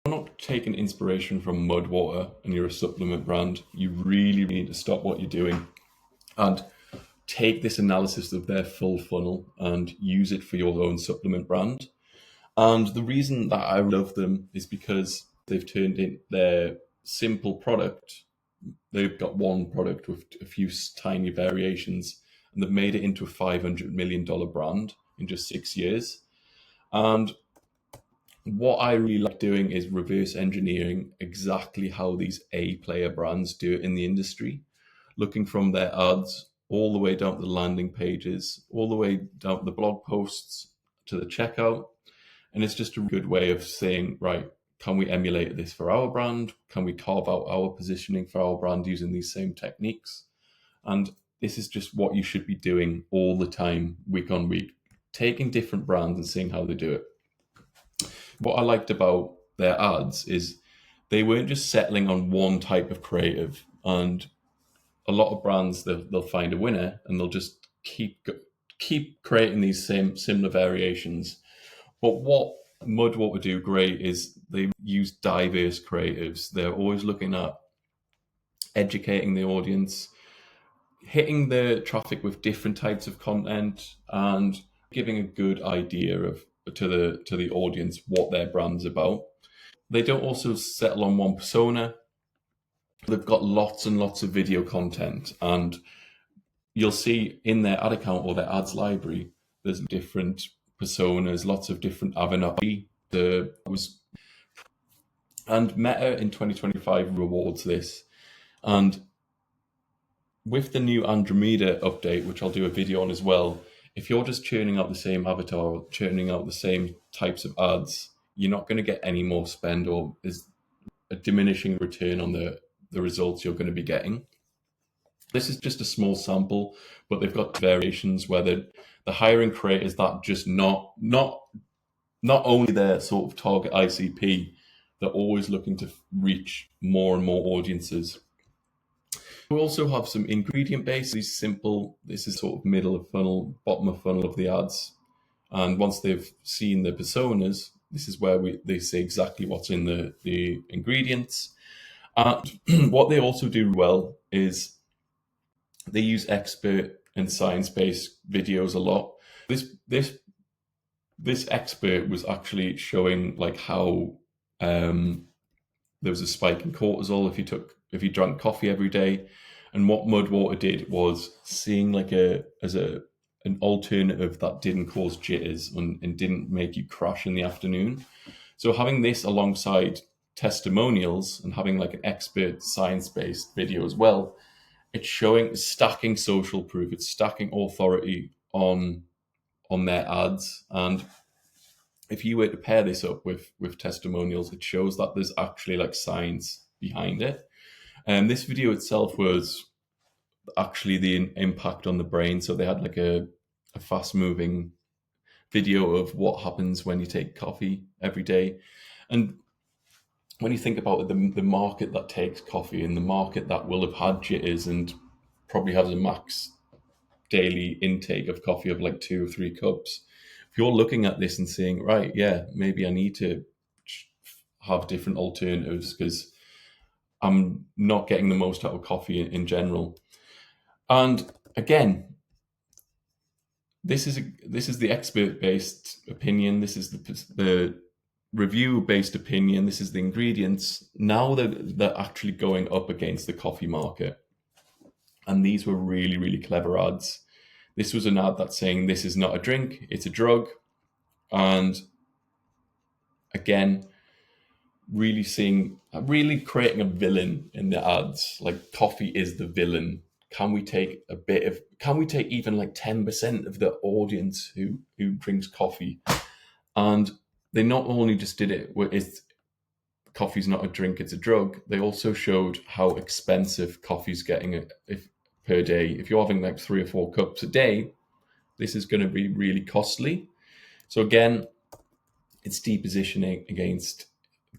you're not taking inspiration from Mudwater and you're a supplement brand, you really need to stop what you're doing and take this analysis of their full funnel and use it for your own supplement brand. And the reason that I love them is because they've turned in their simple product. They've got one product with a few tiny variations, and they've made it into a $500 million brand in just 6 years. And what I really like doing is reverse engineering exactly how these A player brands do it in the industry, looking from their ads all the way down to the landing pages, all the way down to the blog posts to the checkout. And it's just a good way of saying, right, can we emulate this for our brand? Can we carve out our positioning for our brand using these same techniques? And this is just what you should be doing all the time, week on week, taking different brands and seeing how they do it. What I liked about their ads is they weren't just settling on one type of creative. And a lot of brands, they'll find a winner and they'll just keep creating these similar variations. But what Mudwater do great is they use diverse creatives. They're always looking at educating the audience, hitting the traffic with different types of content, and giving a good idea of to the audience what their brand's about. They don't also settle on one persona. They've got lots and lots of video content, and you'll see in their ad account or their ads library, there's different personas, lots of different avatars. And Meta in 2025 rewards this. And with the new Andromeda update, which I'll do a video on as well, if you're just churning out the same avatar, churning out the same types of ads, you're not going to get any more spend, or is a diminishing return on the results you're going to be getting. This is just a small sample, but they've got variations where they're hiring creators that just not only their sort of target ICP, they're always looking to reach more and more audiences. We also have some ingredient based, these simple, this is sort of middle of funnel, bottom of funnel of the ads. And once they've seen the personas, this is where they say exactly what's in the ingredients. And what they also do well is they use expert and science-based videos a lot. This expert was actually showing like how there was a spike in cortisol if you drank coffee every day, and what Mudwater did was seeing like an alternative that didn't cause jitters and didn't make you crash in the afternoon. So having this alongside testimonials and having like an expert science-based video as well, it's stacking social proof, it's stacking authority on their ads. And if you were to pair this up with testimonials, it shows that there's actually like science behind it. And this video itself was actually the impact on the brain. So they had like a fast moving video of what happens when you take coffee every day. And when you think about it, the market that takes coffee and the market that will have had jitters and probably has a max daily intake of coffee of like 2 or 3 cups, if you're looking at this and saying, right, yeah, maybe I need to have different alternatives because I'm not getting the most out of coffee in general. And again, this is the expert-based opinion. This is the review-based opinion. This is the ingredients. Now they're actually going up against the coffee market. And these were really, really clever ads. This was an ad that's saying this is not a drink, it's a drug. And again, really creating a villain in the ads. Like coffee is the villain. Can we take even like 10% of the audience who drinks coffee? And they not only just did it with coffee's not a drink, it's a drug. They also showed how expensive coffee's getting per day. If you're having like 3 or 4 cups a day, this is going to be really costly. So again, it's depositioning against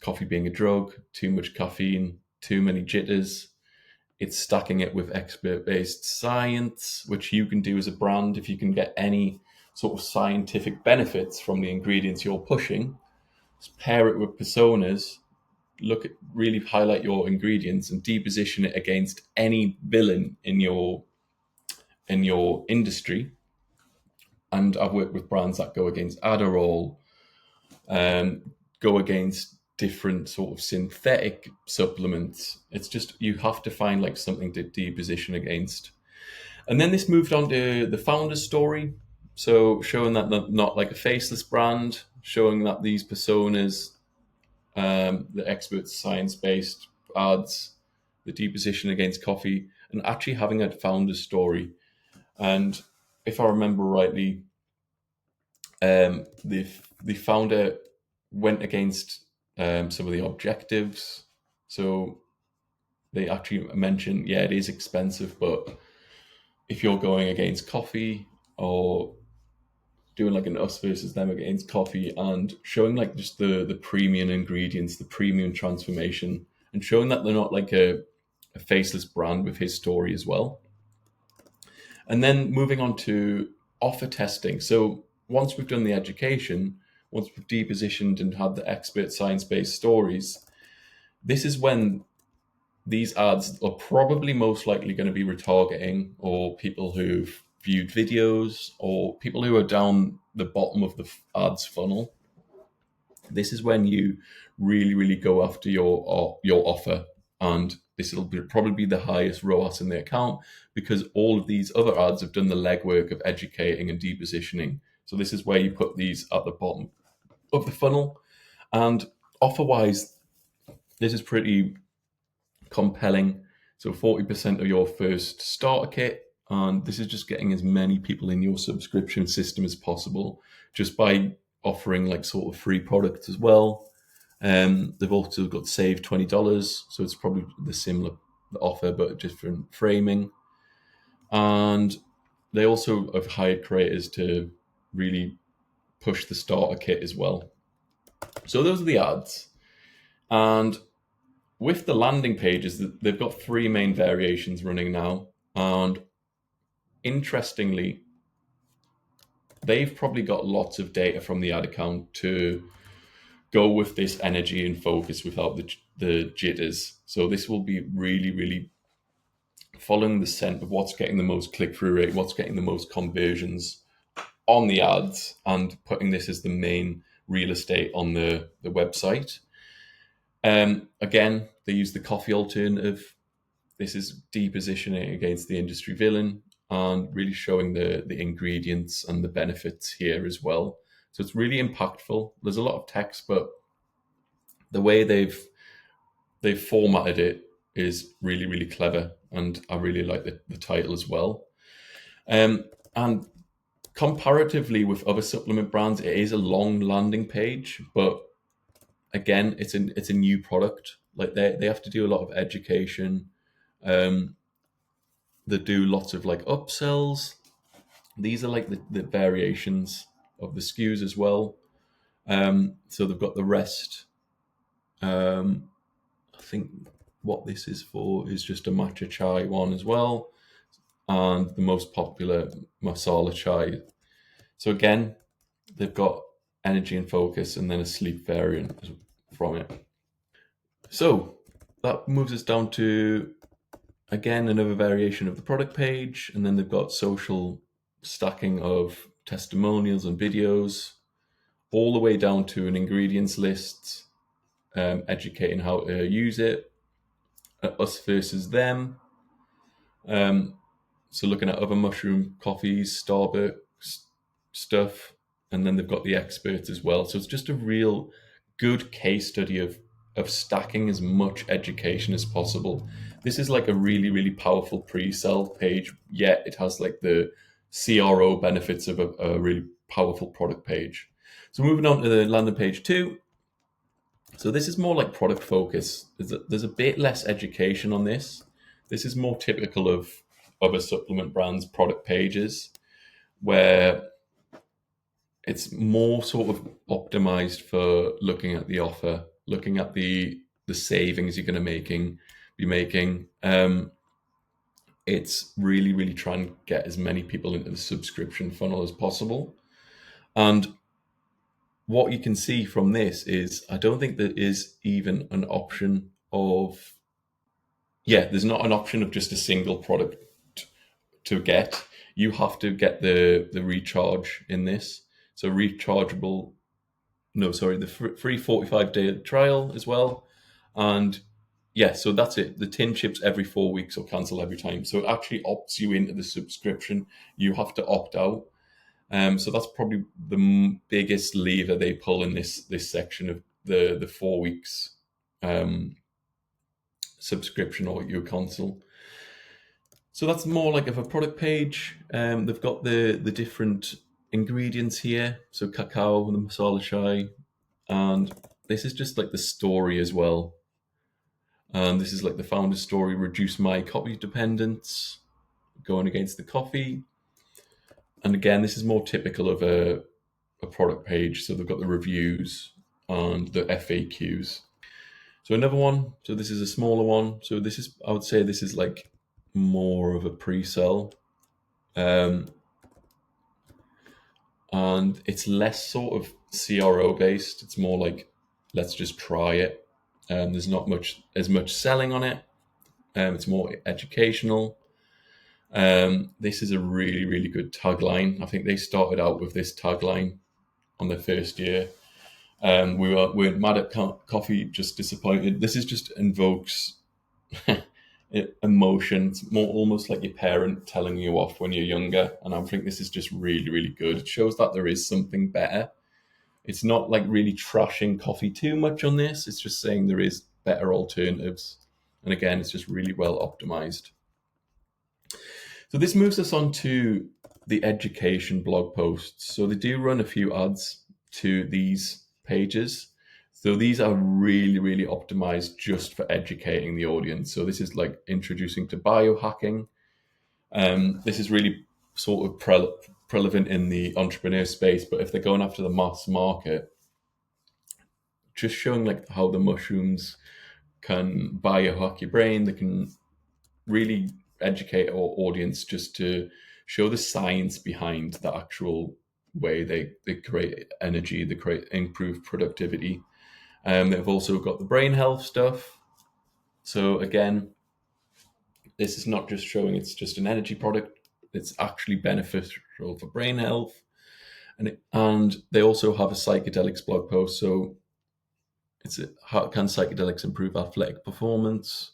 coffee being a drug, too much caffeine, too many jitters. It's stacking it with expert-based science, which you can do as a brand if you can get any sort of scientific benefits from the ingredients you're pushing. Just pair it with personas, really highlight your ingredients and deposition it against any villain in your industry. And I've worked with brands that go against Adderall, go against different sort of synthetic supplements. It's just, you have to find like something to deposition against. And then this moved on to the founder's story. So showing that they're not like a faceless brand, showing that these personas, the expert science-based ads, the deposition against coffee, and actually having a founder's story. And if I remember rightly, the founder went against some of the objectives. So they actually mentioned, yeah, it is expensive, but if you're going against coffee or doing like an us versus them against coffee, and showing like just the premium ingredients, the premium transformation, and showing that they're not like a faceless brand with his story as well. And then moving on to offer testing. So once we've done the education, once we've depositioned and had the expert science-based stories, this is when these ads are probably most likely going to be retargeting, or people who've viewed videos, or people who are down the bottom of the ads funnel. This is when you really, really go after your offer, and this will probably be the highest ROAS in the account, because all of these other ads have done the legwork of educating and depositioning. So this is where you put these at the bottom of the funnel. And offer-wise, this is pretty compelling. So 40% of your first starter kit, and this is just getting as many people in your subscription system as possible, just by offering like sort of free products as well. They've also got save $20, so it's probably the similar offer but different framing. And they also have hired creators to really push the starter kit as well. So those are the ads. And with the landing pages, they've got three main variations running now. And interestingly, they've probably got lots of data from the ad account to go with this energy and focus without the jitters. So this will be really, really following the scent of what's getting the most click-through rate, what's getting the most conversions on the ads, and putting this as the main real estate on the website. Again, they use the coffee alternative. This is depositioning against the industry villain and really showing the ingredients and the benefits here as well. So it's really impactful. There's a lot of text, but the way they've formatted it is really, really clever, and I really like the title as well. And comparatively with other supplement brands, it is a long landing page, but again, it's a new product. Like they have to do a lot of education. They do lots of like upsells. These are like the variations of the SKUs as well. So they've got the rest. I think what this is for is just a matcha chai one as well, and the most popular masala chai. So again, they've got energy and focus, and then a sleep variant from it. So that moves us down to, again, another variation of the product page, and then they've got social stacking of testimonials and videos, all the way down to an ingredients list, educating how to use it, us versus them. So looking at other mushroom coffees, Starbucks stuff, and then they've got the experts as well. So it's just a real good case study of stacking as much education as possible. This is like a really, really powerful pre-sell page, yet it has like the CRO benefits of a really powerful product page. So moving on to the landing page 2. So this is more like product focus. There's a bit less education on this. This is more typical of other supplement brands' product pages, where it's more sort of optimized for looking at the offer, looking at the savings you're going to be making. It's really, really trying to get as many people into the subscription funnel as possible. And what you can see from this is I don't think there is even an option of, there's not an option of just a single product to get. You have to get the recharge in this. So rechargeable, no, sorry, the free 45-day trial as well. And so that's it. The tin ships every 4 weeks or cancel every time. So it actually opts you into the subscription. You have to opt out. So that's probably the biggest lever they pull in this section of the 4 weeks subscription or your console. So that's more like of a product page. They've got the different ingredients here. So cacao, the masala chai, and this is just like the story as well. And this is like the founder's story: reduce my coffee dependence, going against the coffee. And again, this is more typical of a product page. So they've got the reviews and the FAQs. So another one. So this is a smaller one. So this is, I would say, this is like more of a pre-sell. And it's less sort of CRO based. It's more like, let's just try it. There's not as much selling on it. It's more educational. This is a really, really good tagline. I think they started out with this tagline on their first year. We're mad at coffee, just disappointed. This is just invokes emotion. It's more almost like your parent telling you off when you're younger. And I think this is just really, really good. It shows that there is something better. It's not like really trashing coffee too much on this. It's just saying there is better alternatives. And again, it's just really well optimized. So this moves us on to the education blog posts. So they do run a few ads to these pages. So these are really, really optimized just for educating the audience. So this is like introducing to biohacking. This is really sort of relevant in the entrepreneur space, but if they're going after the mass market, just showing like how the mushrooms can biohack your brain, they can really educate our audience just to show the science behind the actual way they create energy, they create improved productivity. They've also got the brain health stuff. So again, this is not just showing it's just an energy product, it's actually beneficial for brain health. And they also have a psychedelics blog post. So it's how can psychedelics improve athletic performance?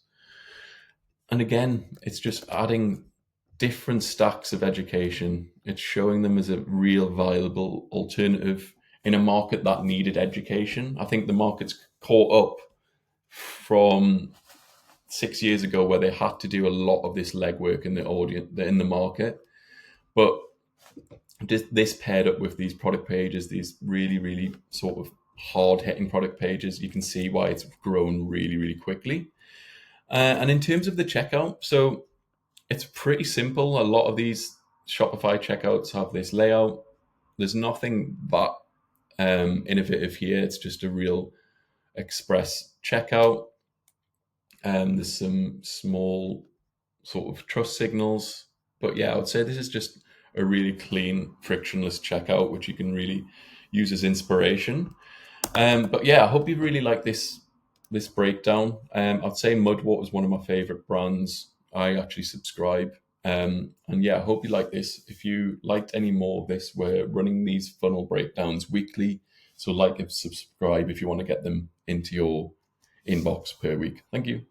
And again, it's just adding different stacks of education. It's showing them as a real viable alternative in a market that needed education. I think the market's caught up from 6 years ago where they had to do a lot of this legwork in the audience, in the market. But this paired up with these product pages, these really, really sort of hard-hitting product pages, you can see why it's grown really, really quickly. And in terms of the checkout, so it's pretty simple. A lot of these Shopify checkouts have this layout. There's nothing that innovative here. It's just a real express checkout. There's some small sort of trust signals. But yeah, I would say this is just a really clean, frictionless checkout, which you can really use as inspiration. But yeah, I hope you really like this breakdown. I'd say Mudwater is one of my favorite brands. I actually subscribe. And yeah, I hope you like this. If you liked any more of this, we're running these funnel breakdowns weekly. So like and subscribe if you want to get them into your inbox per week. Thank you.